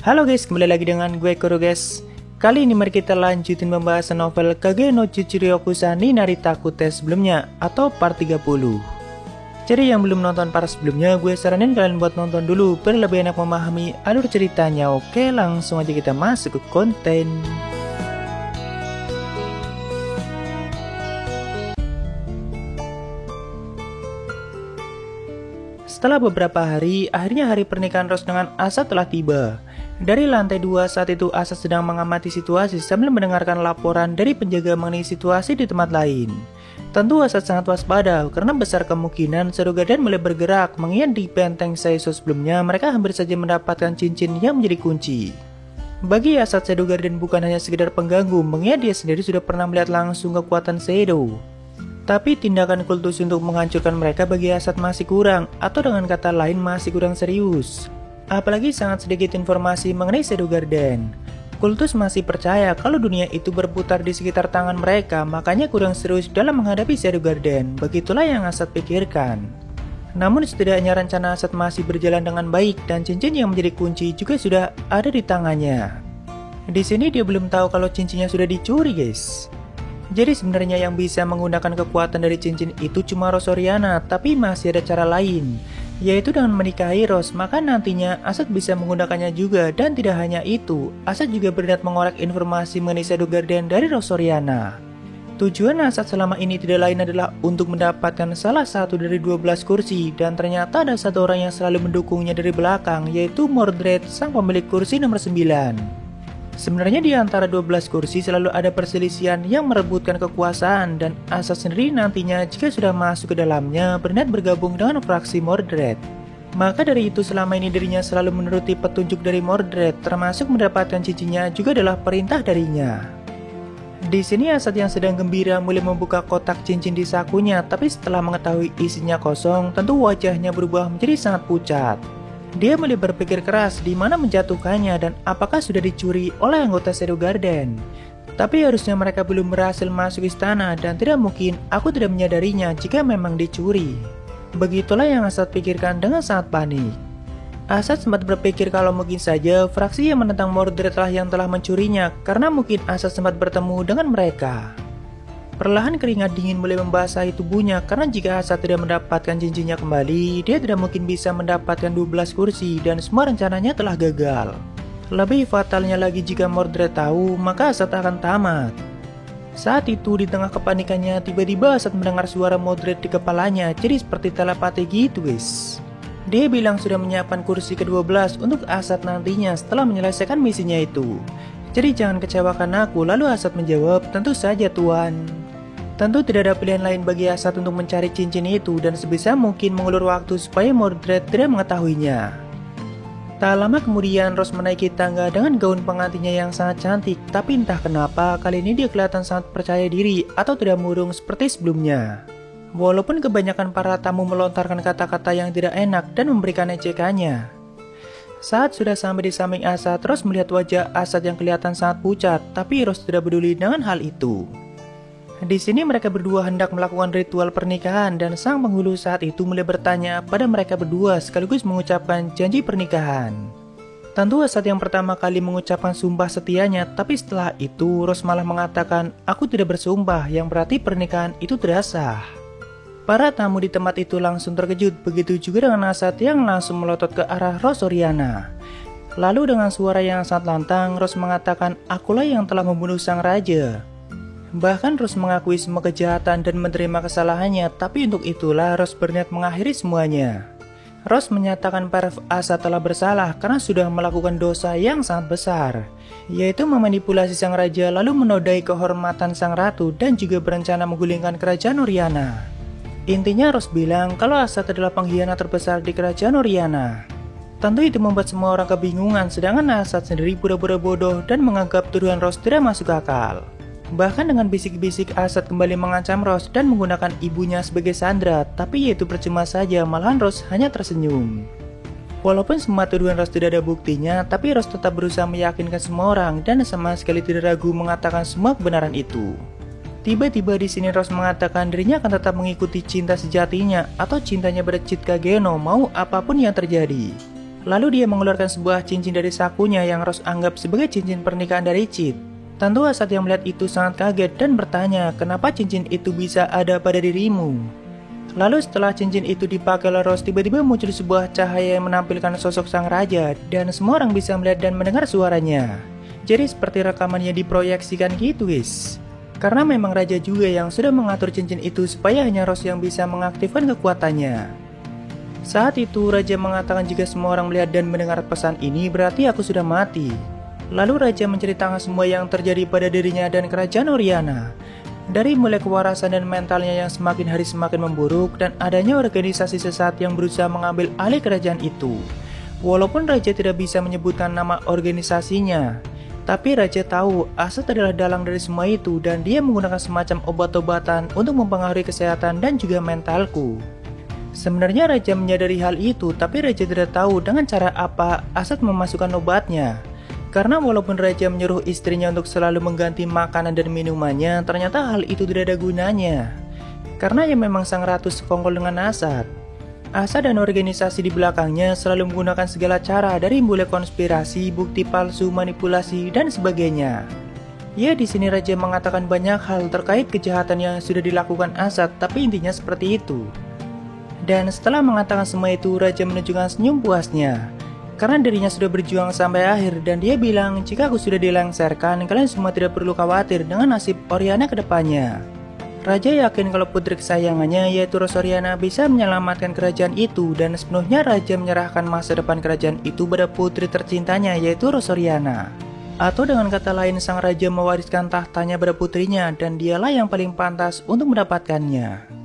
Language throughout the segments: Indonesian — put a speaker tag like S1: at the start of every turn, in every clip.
S1: Halo guys, kembali lagi dengan gue Kuro guys. Kali ini mari kita lanjutin pembahasan novel Kage no Chichiryokusa ni Narita-kute sebelumnya atau part 30. Jadi yang belum nonton part sebelumnya, gue saranin kalian buat nonton dulu biar lebih enak memahami alur ceritanya. Oke, langsung aja kita masuk ke konten. Setelah beberapa hari, akhirnya hari pernikahan Rose dengan Asa telah tiba. Dari lantai 2 saat itu Asa sedang mengamati situasi sambil mendengarkan laporan dari penjaga mengenai situasi di tempat lain. Tentu Asa sangat waspada karena besar kemungkinan Shadow Garden mulai bergerak, mengingat di benteng Seiso sebelumnya mereka hampir saja mendapatkan cincin yang menjadi kunci. Bagi Asa, Shadow Garden bukan hanya sekedar pengganggu, mengingat dia sendiri sudah pernah melihat langsung kekuatan Shadow. Tapi tindakan kultus untuk menghancurkan mereka bagi Asad masih kurang, atau dengan kata lain masih kurang serius. Apalagi sangat sedikit informasi mengenai Shadow Garden. Kultus masih percaya kalau dunia itu berputar di sekitar tangan mereka, makanya kurang serius dalam menghadapi Shadow Garden. Begitulah yang Asad pikirkan. Namun setidaknya rencana Asad masih berjalan dengan baik dan cincin yang menjadi kunci juga sudah ada di tangannya. Di sini dia belum tahu kalau cincinnya sudah dicuri, guys. Jadi sebenarnya yang bisa menggunakan kekuatan dari cincin itu cuma Rose Oriana, tapi masih ada cara lain, yaitu dengan menikahi Rose, maka nantinya Asad bisa menggunakannya juga. Dan tidak hanya itu, Asad juga berniat mengorek informasi mengenai Shadow Garden dari Rose Oriana. Tujuan Asad selama ini tidak lain adalah untuk mendapatkan salah satu dari 12 kursi, dan ternyata ada satu orang yang selalu mendukungnya dari belakang, yaitu Mordred, sang pemilik kursi nomor 9. Sebenarnya di antara 12 kursi selalu ada perselisihan yang merebutkan kekuasaan, dan Asad sendiri nantinya jika sudah masuk ke dalamnya berniat bergabung dengan fraksi Mordred. Maka dari itu selama ini dirinya selalu menuruti petunjuk dari Mordred, termasuk mendapatkan cincinnya juga adalah perintah darinya. Di sini Asad yang sedang gembira mulai membuka kotak cincin di sakunya, tapi setelah mengetahui isinya kosong, tentu wajahnya berubah menjadi sangat pucat. Dia mulai berpikir keras di mana menjatuhkannya dan apakah sudah dicuri oleh anggota Shadow Garden. Tapi harusnya mereka belum berhasil masuk istana dan tidak mungkin aku tidak menyadarinya jika memang dicuri. Begitulah yang Asad pikirkan dengan sangat panik. Asad sempat berpikir kalau mungkin saja fraksi yang menentang Mordred yang telah mencurinya, karena mungkin Asad sempat bertemu dengan mereka. Perlahan keringat dingin mulai membasahi tubuhnya karena jika Asad tidak mendapatkan cincinnya kembali, dia tidak mungkin bisa mendapatkan 12 kursi dan semua rencananya telah gagal. Lebih fatalnya lagi jika Mordred tahu, maka Asad akan tamat. Saat itu di tengah kepanikannya, tiba-tiba Asad mendengar suara Mordred di kepalanya, jadi seperti telepati gitu guys. Dia bilang sudah menyiapkan kursi ke-12 untuk Asad nantinya setelah menyelesaikan misinya itu. Jadi jangan kecewakan aku. Lalu Asad menjawab, tentu saja tuan. Tentu tidak ada pilihan lain bagi Asad untuk mencari cincin itu dan sebisa mungkin mengulur waktu supaya Mordred tidak mengetahuinya. Tak lama kemudian Rose menaiki tangga dengan gaun pengantinnya yang sangat cantik, tapi entah kenapa kali ini dia kelihatan sangat percaya diri atau tidak murung seperti sebelumnya. Walaupun kebanyakan para tamu melontarkan kata-kata yang tidak enak dan memberikan ejekannya. Saat sudah sampai di samping Asad, Rose melihat wajah Asad yang kelihatan sangat pucat, tapi Rose tidak peduli dengan hal itu. Di sini mereka berdua hendak melakukan ritual pernikahan dan sang penghulu saat itu mulai bertanya pada mereka berdua sekaligus mengucapkan janji pernikahan. Tentu Asad yang pertama kali mengucapkan sumpah setianya, tapi setelah itu Rose malah mengatakan, aku tidak bersumpah, yang berarti pernikahan itu tidak sah. Para tamu di tempat itu langsung terkejut, begitu juga dengan Asad yang langsung melotot ke arah Rose Oriana. Lalu dengan suara yang sangat lantang, Rose mengatakan, akulah yang telah membunuh sang raja. Bahkan Rose mengakui semua kejahatan dan menerima kesalahannya, tapi untuk itulah Rose berniat mengakhiri semuanya. Rose menyatakan para Asad telah bersalah karena sudah melakukan dosa yang sangat besar, yaitu memanipulasi sang raja lalu menodai kehormatan sang ratu dan juga berencana menggulingkan kerajaan Oriana. Intinya Rose bilang kalau Asad adalah pengkhianat terbesar di kerajaan Oriana. Tentu itu membuat semua orang kebingungan, sedangkan Asad sendiri pura-pura bodoh dan menganggap tuduhan Rose tidak masuk akal. Bahkan dengan bisik-bisik Asad kembali mengancam Rose dan menggunakan ibunya sebagai sandera, tapi yaitu percuma saja, malahan Rose hanya tersenyum. Walaupun semua tuduhan Rose tidak ada buktinya, tapi Rose tetap berusaha meyakinkan semua orang dan sama sekali tidak ragu mengatakan semua kebenaran itu. Tiba-tiba di sini Rose mengatakan dirinya akan tetap mengikuti cinta sejatinya atau cintanya pada Chitka Geno mau apapun yang terjadi. Lalu dia mengeluarkan sebuah cincin dari sakunya yang Rose anggap sebagai cincin pernikahan dari Chit. Tentu Asad yang melihat itu sangat kaget dan bertanya kenapa cincin itu bisa ada pada dirimu. Lalu setelah cincin itu dipakai oleh Rose, tiba-tiba muncul sebuah cahaya yang menampilkan sosok sang raja dan semua orang bisa melihat dan mendengar suaranya. Jadi seperti rekamannya diproyeksikan gitu guys. Karena memang raja juga yang sudah mengatur cincin itu supaya hanya Rose yang bisa mengaktifkan kekuatannya. Saat itu raja mengatakan jika semua orang melihat dan mendengar pesan ini berarti aku sudah mati. Lalu raja menceritakan semua yang terjadi pada dirinya dan kerajaan Oriana. Dari mulai kewarasan dan mentalnya yang semakin hari semakin memburuk dan adanya organisasi sesat yang berusaha mengambil alih kerajaan itu. Walaupun raja tidak bisa menyebutkan nama organisasinya, tapi raja tahu Asad adalah dalang dari semua itu dan dia menggunakan semacam obat-obatan untuk mempengaruhi kesehatan dan juga mentalku. Sebenarnya raja menyadari hal itu, tapi raja tidak tahu dengan cara apa Asad memasukkan obatnya. Karena walaupun raja menyuruh istrinya untuk selalu mengganti makanan dan minumannya, ternyata hal itu tidak ada gunanya. Karena ya memang sang ratu sekongkol dengan Asad. Asad dan organisasi di belakangnya selalu menggunakan segala cara dari mulai konspirasi, bukti palsu, manipulasi, dan sebagainya. Ya di sini raja mengatakan banyak hal terkait kejahatan yang sudah dilakukan Asad, tapi intinya seperti itu. Dan setelah mengatakan semua itu, raja menunjukkan senyum puasnya. Karena dirinya sudah berjuang sampai akhir dan dia bilang jika aku sudah dilengserkan, kalian semua tidak perlu khawatir dengan nasib Oriana ke depannya. Raja yakin kalau putri kesayangannya yaitu Rose Oriana bisa menyelamatkan kerajaan itu dan sepenuhnya raja menyerahkan masa depan kerajaan itu pada putri tercintanya yaitu Rose Oriana. Atau dengan kata lain sang raja mewariskan tahtanya pada putrinya dan dialah yang paling pantas untuk mendapatkannya.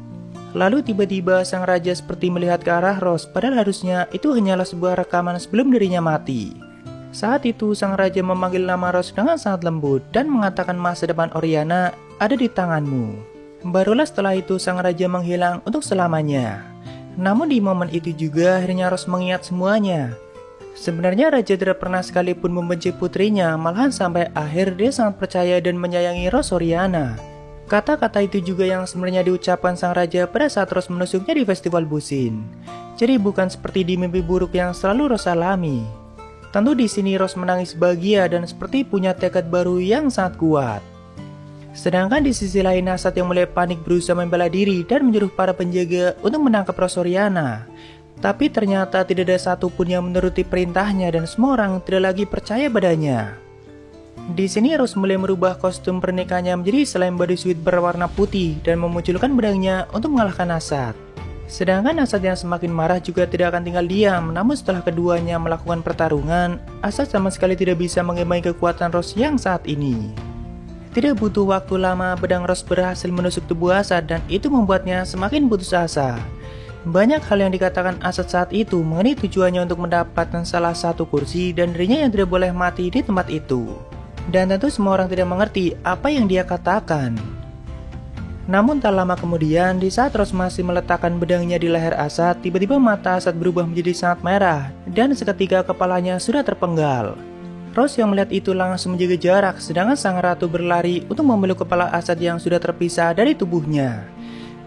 S1: Lalu tiba-tiba sang raja seperti melihat ke arah Rose, padahal harusnya itu hanyalah sebuah rekaman sebelum dirinya mati. Saat itu sang raja memanggil nama Rose dengan sangat lembut dan mengatakan masa depan Oriana ada di tanganmu. Barulah setelah itu sang raja menghilang untuk selamanya. Namun di momen itu juga akhirnya Rose mengingat semuanya. Sebenarnya raja tidak pernah sekalipun membenci putrinya, malahan sampai akhir dia sangat percaya dan menyayangi Rose Oriana. Kata-kata itu juga yang sebenarnya diucapkan sang raja pada saat Rose menusuknya di festival Busin. Jadi bukan seperti di mimpi buruk yang selalu Rose alami. Tentu di sini Rose menangis bahagia dan seperti punya tekad baru yang sangat kuat. Sedangkan di sisi lain Asad yang mulai panik berusaha membela diri dan menyuruh para penjaga untuk menangkap Rose Oriana. Tapi ternyata tidak ada satupun yang menuruti perintahnya dan semua orang tidak lagi percaya padanya. Di sini Rose mulai merubah kostum pernikahannya menjadi selain bodysuit berwarna putih dan memunculkan pedangnya untuk mengalahkan Asad. Sedangkan Asad yang semakin marah juga tidak akan tinggal diam, namun setelah keduanya melakukan pertarungan, Asad sama sekali tidak bisa mengimbangi kekuatan Rose yang saat ini. Tidak butuh waktu lama, pedang Rose berhasil menusuk tubuh Asad dan itu membuatnya semakin putus asa. Banyak hal yang dikatakan Asad saat itu mengenai tujuannya untuk mendapatkan salah satu kursi dan dirinya yang tidak boleh mati di tempat itu. Dan tentu semua orang tidak mengerti apa yang dia katakan. Namun tak lama kemudian, di saat Rose masih meletakkan pedangnya di leher Asad, tiba-tiba mata Asad berubah menjadi sangat merah dan seketika kepalanya sudah terpenggal. Rose yang melihat itu langsung menjaga jarak, sedangkan sang ratu berlari untuk memeluk kepala Asad yang sudah terpisah dari tubuhnya.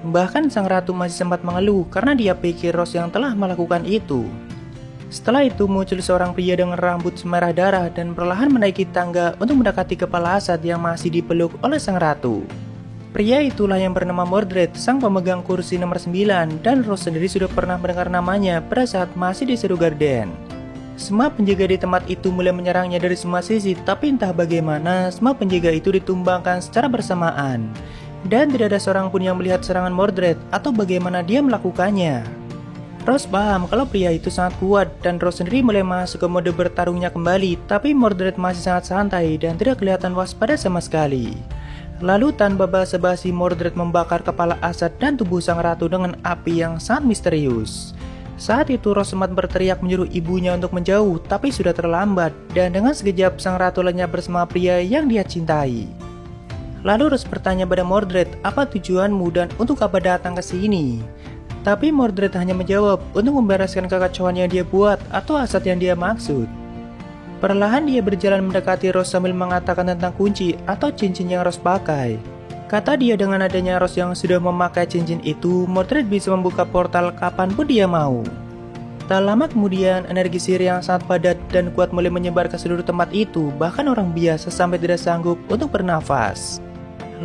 S1: Bahkan sang ratu masih sempat mengeluh karena dia pikir Rose yang telah melakukan itu. Setelah itu muncul seorang pria dengan rambut semerah darah dan perlahan menaiki tangga untuk mendekati kepala Asad yang masih dipeluk oleh sang ratu. Pria itulah yang bernama Mordred, sang pemegang kursi nomor 9, dan Rose sendiri sudah pernah mendengar namanya pada saat masih di Seru Garden. Semua penjaga di tempat itu mulai menyerangnya dari semua sisi, tapi entah bagaimana semua penjaga itu ditumbangkan secara bersamaan. Dan tidak ada seorang pun yang melihat serangan Mordred atau bagaimana dia melakukannya. Rose paham kalau pria itu sangat kuat dan Rose sendiri mulai masuk ke mode bertarungnya kembali, tapi Mordred masih sangat santai dan tidak kelihatan waspada sama sekali. Lalu tanpa basa-basi Mordred membakar kepala Asad dan tubuh sang ratu dengan api yang sangat misterius. Saat itu Rose sempat berteriak menyuruh ibunya untuk menjauh, tapi sudah terlambat dan dengan sekejap sang ratu lenyap bersama pria yang dia cintai. Lalu Rose bertanya pada Mordred, apa tujuanmu dan untuk apa datang ke sini? Tapi Mordred hanya menjawab untuk membereskan kekacauan yang dia buat atau Asad yang dia maksud. Perlahan dia berjalan mendekati Rose sambil mengatakan tentang kunci atau cincin yang Rose pakai. Kata dia dengan adanya Rose yang sudah memakai cincin itu, Mordred bisa membuka portal kapanpun dia mau. Tak lama kemudian, energi sihir yang sangat padat dan kuat mulai menyebar ke seluruh tempat itu, bahkan orang biasa sampai tidak sanggup untuk bernafas.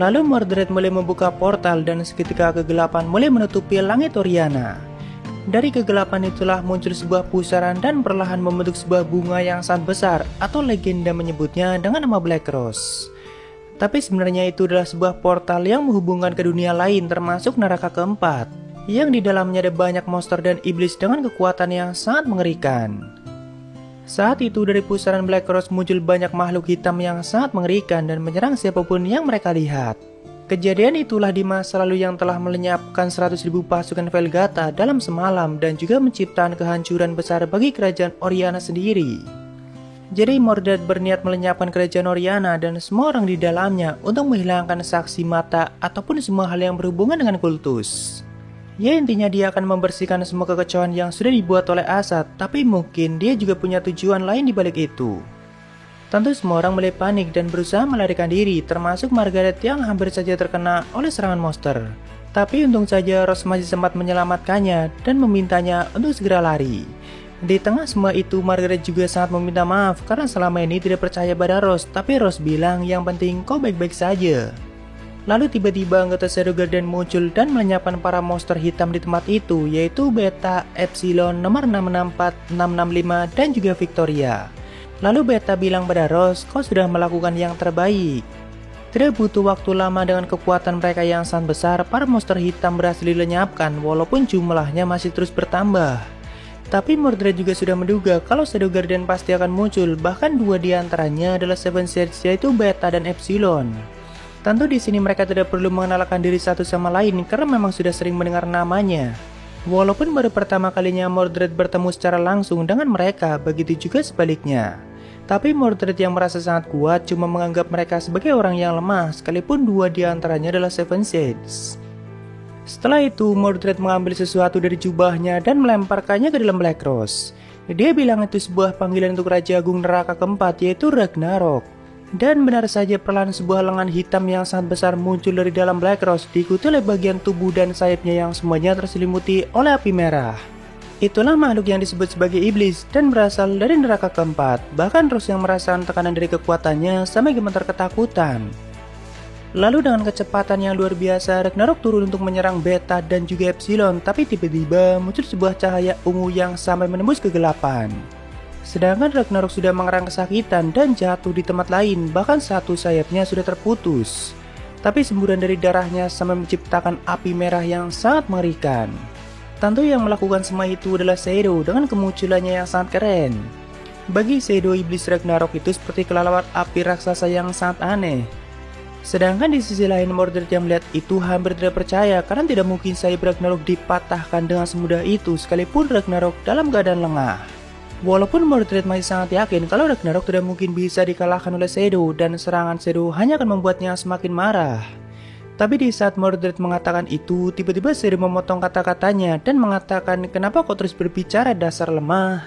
S1: Lalu Mordred mulai membuka portal dan seketika kegelapan mulai menutupi langit Oriana. Dari kegelapan itulah muncul sebuah pusaran dan perlahan membentuk sebuah bunga yang sangat besar, atau legenda menyebutnya dengan nama Black Rose. Tapi sebenarnya itu adalah sebuah portal yang menghubungkan ke dunia lain termasuk neraka keempat, yang di dalamnya ada banyak monster dan iblis dengan kekuatan yang sangat mengerikan. Saat itu dari pusaran Black Rose muncul banyak makhluk hitam yang sangat mengerikan dan menyerang siapapun yang mereka lihat. Kejadian itulah di masa lalu yang telah melenyapkan 100.000 pasukan Velgata dalam semalam dan juga menciptakan kehancuran besar bagi kerajaan Oriana sendiri. Jadi Mordred berniat melenyapkan kerajaan Oriana dan semua orang di dalamnya untuk menghilangkan saksi mata ataupun semua hal yang berhubungan dengan kultus. Ya intinya dia akan membersihkan semua kekacauan yang sudah dibuat oleh Asad, tapi mungkin dia juga punya tujuan lain di balik itu. Tentu semua orang mulai panik dan berusaha melarikan diri, termasuk Margaret yang hampir saja terkena oleh serangan monster. Tapi untung saja Rose masih sempat menyelamatkannya dan memintanya untuk segera lari. Di tengah semua itu Margaret juga sangat meminta maaf karena selama ini tidak percaya pada Rose, tapi Rose bilang yang penting kau baik-baik saja. Lalu tiba-tiba anggota Shadow Guardian muncul dan melenyapkan para monster hitam di tempat itu, yaitu Beta, Epsilon, nomor 664, 665, dan juga Victoria. Lalu Beta bilang pada Rose, kau sudah melakukan yang terbaik. Tidak butuh waktu lama dengan kekuatan mereka yang sangat besar, para monster hitam berhasil dilenyapkan walaupun jumlahnya masih terus bertambah. Tapi Mordred juga sudah menduga kalau Shadow Guardian pasti akan muncul, bahkan dua di antaranya adalah Seven Shades yaitu Beta dan Epsilon. Tentu di sini mereka tidak perlu mengenalkan diri satu sama lain karena memang sudah sering mendengar namanya. Walaupun baru pertama kalinya Mordred bertemu secara langsung dengan mereka, begitu juga sebaliknya. Tapi Mordred yang merasa sangat kuat cuma menganggap mereka sebagai orang yang lemah, sekalipun dua di antaranya adalah Seven Shades. Setelah itu Mordred mengambil sesuatu dari jubahnya dan melemparkannya ke dalam Black Rose. Dia bilang itu sebuah panggilan untuk Raja Agung Neraka keempat yaitu Ragnarok. Dan benar saja perlahan sebuah lengan hitam yang sangat besar muncul dari dalam Black Rose, diikuti oleh bagian tubuh dan sayapnya yang semuanya terselimuti oleh api merah. Itulah makhluk yang disebut sebagai iblis dan berasal dari neraka keempat. Bahkan Rose yang merasakan tekanan dari kekuatannya sampai gemetar ketakutan. Lalu dengan kecepatan yang luar biasa, Ragnarok turun untuk menyerang Beta dan juga Epsilon, tapi tiba-tiba muncul sebuah cahaya ungu yang sampai menembus kegelapan. Sedangkan Ragnarok sudah mengerang kesakitan dan jatuh di tempat lain, bahkan satu sayapnya sudah terputus. Tapi semburan dari darahnya sampai menciptakan api merah yang sangat mengerikan. Tentu yang melakukan semua itu adalah Shadow dengan kemunculannya yang sangat keren. Bagi Shadow, iblis Ragnarok itu seperti kelelawar api raksasa yang sangat aneh. Sedangkan di sisi lain Mordred yang melihat itu hampir tidak percaya karena tidak mungkin sayap Ragnarok dipatahkan dengan semudah itu sekalipun Ragnarok dalam keadaan lengah. Walaupun Mordred masih sangat yakin kalau Ragnarok tidak mungkin bisa dikalahkan oleh Shadow dan serangan Shadow hanya akan membuatnya semakin marah. Tapi di saat Mordred mengatakan itu, tiba-tiba Shadow memotong kata-katanya dan mengatakan kenapa kau terus berbicara dasar lemah.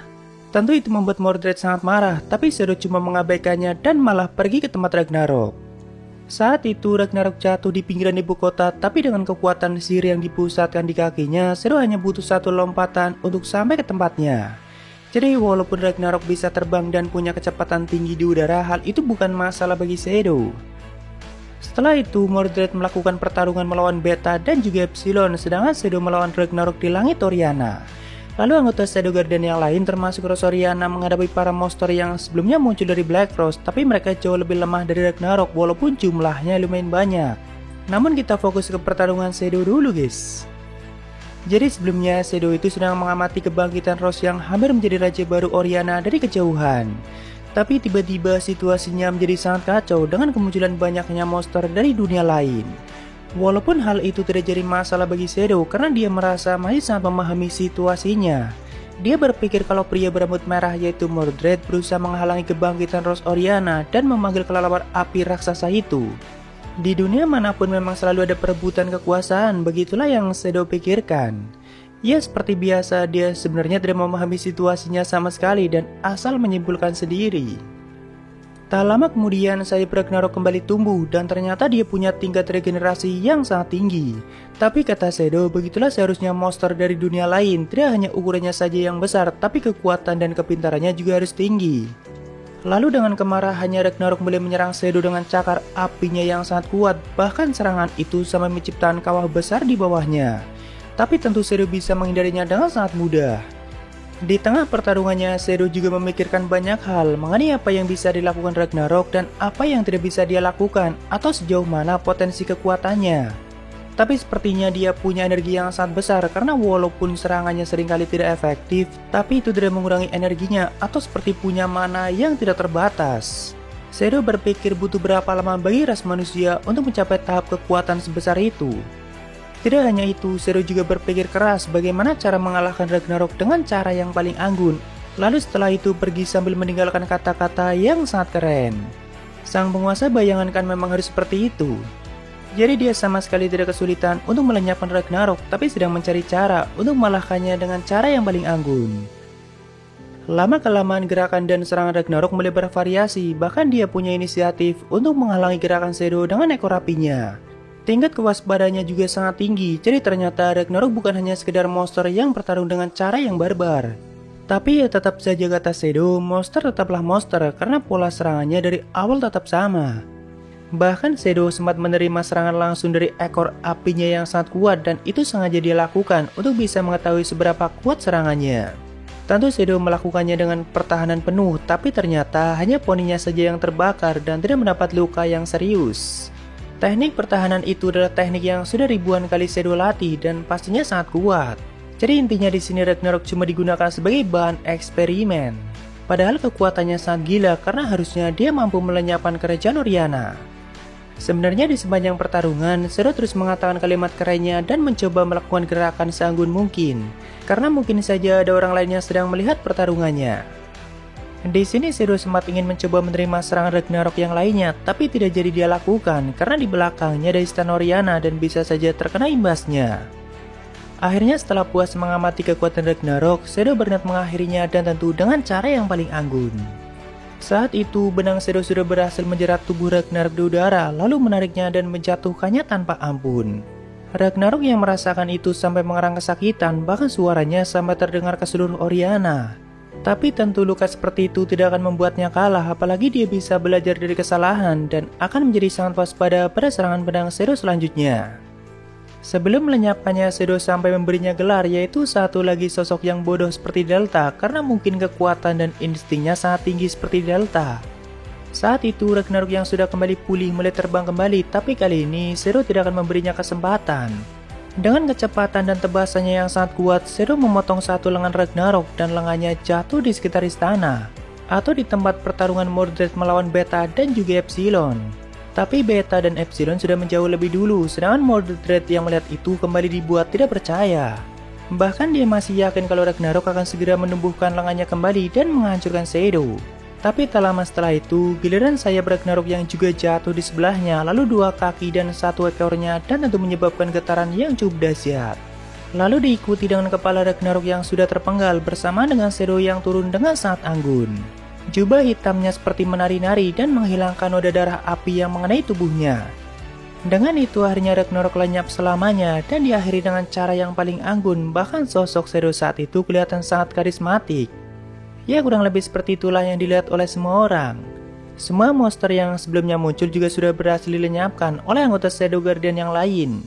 S1: Tentu itu membuat Mordred sangat marah, tapi Shadow cuma mengabaikannya dan malah pergi ke tempat Ragnarok. Saat itu Ragnarok jatuh di pinggiran ibu kota, tapi dengan kekuatan sihir yang dipusatkan di kakinya, Shadow hanya butuh satu lompatan untuk sampai ke tempatnya. Jadi walaupun Ragnarok bisa terbang dan punya kecepatan tinggi di udara, hal itu bukan masalah bagi Shadow. Setelah itu Mordred melakukan pertarungan melawan Beta dan juga Epsilon, sedangkan Shadow melawan Ragnarok di langit Oriana. Lalu anggota Shadow Guardian yang lain termasuk Rose Oriana menghadapi para monster yang sebelumnya muncul dari Black Rose, tapi mereka jauh lebih lemah dari Ragnarok walaupun jumlahnya lumayan banyak. Namun kita fokus ke pertarungan Shadow dulu guys. Jadi sebelumnya Shadow itu sedang mengamati kebangkitan Rose yang hampir menjadi raja baru Oriana dari kejauhan. Tapi tiba-tiba situasinya menjadi sangat kacau dengan kemunculan banyaknya monster dari dunia lain. Walaupun hal itu tidak jadi masalah bagi Shadow karena dia merasa masih sangat memahami situasinya. Dia berpikir kalau pria berambut merah yaitu Mordred berusaha menghalangi kebangkitan Rose Oriana dan memanggil kelelawar api raksasa itu. Di dunia manapun memang selalu ada perebutan kekuasaan, begitulah yang Shadow pikirkan. Ya seperti biasa, dia sebenarnya tidak memahami situasinya sama sekali dan asal menyimpulkan sendiri. Tak lama kemudian sayap Ragnarok kembali tumbuh dan ternyata dia punya tingkat regenerasi yang sangat tinggi. Tapi kata Shadow, begitulah seharusnya monster dari dunia lain, tidak hanya ukurannya saja yang besar, tapi kekuatan dan kepintarannya juga harus tinggi. Lalu dengan kemarahannya Ragnarok mulai menyerang Shadow dengan cakar apinya yang sangat kuat, bahkan serangan itu sampai menciptakan kawah besar di bawahnya. Tapi tentu Shadow bisa menghindarinya dengan sangat mudah. Di tengah pertarungannya, Shadow juga memikirkan banyak hal mengenai apa yang bisa dilakukan Ragnarok dan apa yang tidak bisa dia lakukan atau sejauh mana potensi kekuatannya. Tapi sepertinya dia punya energi yang sangat besar karena walaupun serangannya seringkali tidak efektif, tapi itu tidak mengurangi energinya atau seperti punya mana yang tidak terbatas. Shadow berpikir butuh berapa lama bagi ras manusia untuk mencapai tahap kekuatan sebesar itu. Tidak hanya itu, Shadow juga berpikir keras bagaimana cara mengalahkan Ragnarok dengan cara yang paling anggun. Lalu setelah itu pergi sambil meninggalkan kata-kata yang sangat keren. Sang penguasa bayangankan memang harus seperti itu. Jadi dia sama sekali tidak kesulitan untuk melenyapkan Ragnarok, tapi sedang mencari cara untuk mengalahkannya dengan cara yang paling anggun. Lama-kelamaan gerakan dan serangan Ragnarok mulai bervariasi, bahkan dia punya inisiatif untuk menghalangi gerakan Shadow dengan ekor apinya. Tingkat kewaspadaannya juga sangat tinggi, jadi ternyata Ragnarok bukan hanya sekedar monster yang bertarung dengan cara yang barbar. Tapi ya tetap saja kata Shadow, monster tetaplah monster karena pola serangannya dari awal tetap sama. Bahkan Shadow sempat menerima serangan langsung dari ekor apinya yang sangat kuat dan itu sengaja dia lakukan untuk bisa mengetahui seberapa kuat serangannya. Tentu Shadow melakukannya dengan pertahanan penuh, tapi ternyata hanya poninya saja yang terbakar dan tidak mendapat luka yang serius. Teknik pertahanan itu adalah teknik yang sudah ribuan kali Shadow latih dan pastinya sangat kuat. Jadi intinya di sini Ragnarok cuma digunakan sebagai bahan eksperimen. Padahal kekuatannya sangat gila karena harusnya dia mampu melenyapkan kerajaan Oriana. Sebenarnya di sepanjang pertarungan, Shadow terus mengatakan kalimat kerennya dan mencoba melakukan gerakan seanggun mungkin. Karena mungkin saja ada orang lain yang sedang melihat pertarungannya. Di sini Shadow sempat ingin mencoba menerima serangan Ragnarok yang lainnya, tapi tidak jadi dia lakukan karena di belakangnya ada istana Oriana dan bisa saja terkena imbasnya. Akhirnya setelah puas mengamati kekuatan Ragnarok, Shadow berniat mengakhirinya dan tentu dengan cara yang paling anggun. Saat itu benang Shadow sudah berhasil menjerat tubuh Ragnarok di udara, lalu menariknya dan menjatuhkannya tanpa ampun. Ragnarok yang merasakan itu sampai mengerang kesakitan, bahkan suaranya sampai terdengar ke seluruh Oriana. Tapi tentu luka seperti itu tidak akan membuatnya kalah, apalagi dia bisa belajar dari kesalahan dan akan menjadi sangat waspada pada serangan pedang Shadow selanjutnya. Sebelum melenyapkannya, Shadow sampai memberinya gelar, yaitu satu lagi sosok yang bodoh seperti Delta, karena mungkin kekuatan dan instingnya sangat tinggi seperti Delta. Saat itu Ragnarok yang sudah kembali pulih mulai terbang kembali, tapi kali ini Shadow tidak akan memberinya kesempatan. Dengan kecepatan dan tebasannya yang sangat kuat, Shadow memotong satu lengan Ragnarok dan lengannya jatuh di sekitar istana, atau di tempat pertarungan Mordred melawan Beta dan juga Epsilon. Tapi Beta dan Epsilon sudah menjauh lebih dulu, sedangkan Mordred yang melihat itu kembali dibuat tidak percaya. Bahkan dia masih yakin kalau Ragnarok akan segera menumbuhkan lengannya kembali dan menghancurkan Shadow. Tapi tak lama setelah itu, giliran sayap Ragnarok yang juga jatuh di sebelahnya, lalu dua kaki dan satu ekornya, dan tentu menyebabkan getaran yang cukup dahsyat. Lalu diikuti dengan kepala Ragnarok yang sudah terpenggal bersamaan dengan Shadow yang turun dengan sangat anggun. Jubah hitamnya seperti menari-nari dan menghilangkan noda darah api yang mengenai tubuhnya. Dengan itu akhirnya Ragnarok lenyap selamanya dan diakhiri dengan cara yang paling anggun, bahkan sosok Shadow saat itu kelihatan sangat karismatik. Ya kurang lebih seperti itulah yang dilihat oleh semua orang. Semua monster yang sebelumnya muncul juga sudah berhasil dilenyapkan oleh anggota Shadow Guardian yang lain.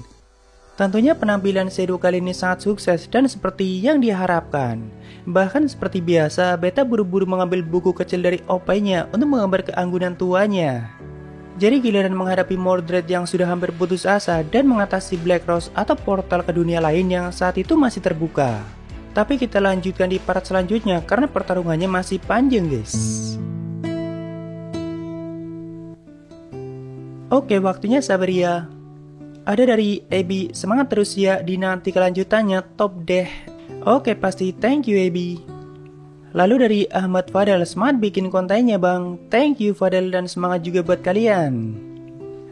S1: Tentunya penampilan Shadow kali ini sangat sukses dan seperti yang diharapkan. Bahkan seperti biasa, Beta buru-buru mengambil buku kecil dari OP-nya untuk menggambar keanggunan tuanya. Jadi giliran menghadapi Mordred yang sudah hampir putus asa dan mengatasi Black Rose atau portal ke dunia lain yang saat itu masih terbuka. Tapi kita lanjutkan di part selanjutnya karena pertarungannya masih panjang guys. Oke, waktunya sabar ya. Ada dari Ebi, semangat terus ya, dinanti kelanjutannya top deh. Oke pasti, thank you Ebi. Lalu dari Ahmad Fadel, semangat bikin kontennya bang. Thank you Fadel dan semangat juga buat kalian.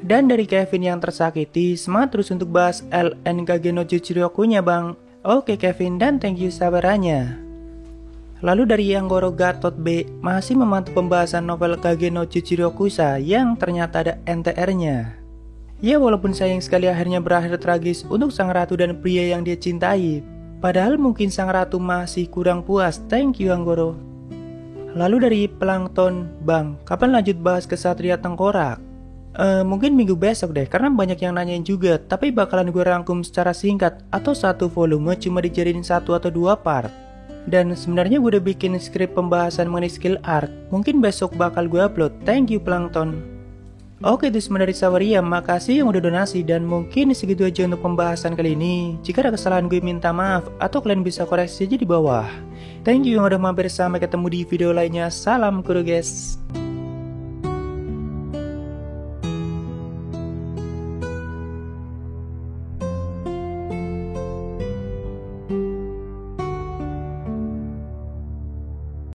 S1: Dan dari Kevin yang tersakiti, semangat terus untuk bahas LNKG no Jutsu Ryoku-nya bang. Oke Kevin dan thank you sabarannya. Lalu dari Anggoro Gatot B masih memantau pembahasan novel Kage no Chichiryokusa yang ternyata ada NTR-nya. Ya walaupun sayang sekali akhirnya berakhir tragis untuk sang ratu dan pria yang dia cintai. Padahal mungkin sang ratu masih kurang puas. Thank you Anggoro. Lalu dari Plankton, Bang, kapan lanjut bahas Kesatria Tengkorak? Mungkin minggu besok deh, karena banyak yang nanyain juga. Tapi bakalan gue rangkum secara singkat atau satu volume cuma dijadiin 1 atau 2 part. Dan sebenarnya gue udah bikin skrip pembahasan mengenai skill art. Mungkin besok bakal gue upload. Thank you Plankton. Oke, itu semua dari Sawaria. Makasih yang udah donasi. Dan mungkin segitu aja untuk pembahasan kali ini. Jika ada kesalahan gue minta maaf, atau kalian bisa koreksi aja di bawah. Thank you yang udah mampir, sampai ketemu di video lainnya. Salam kuru guys.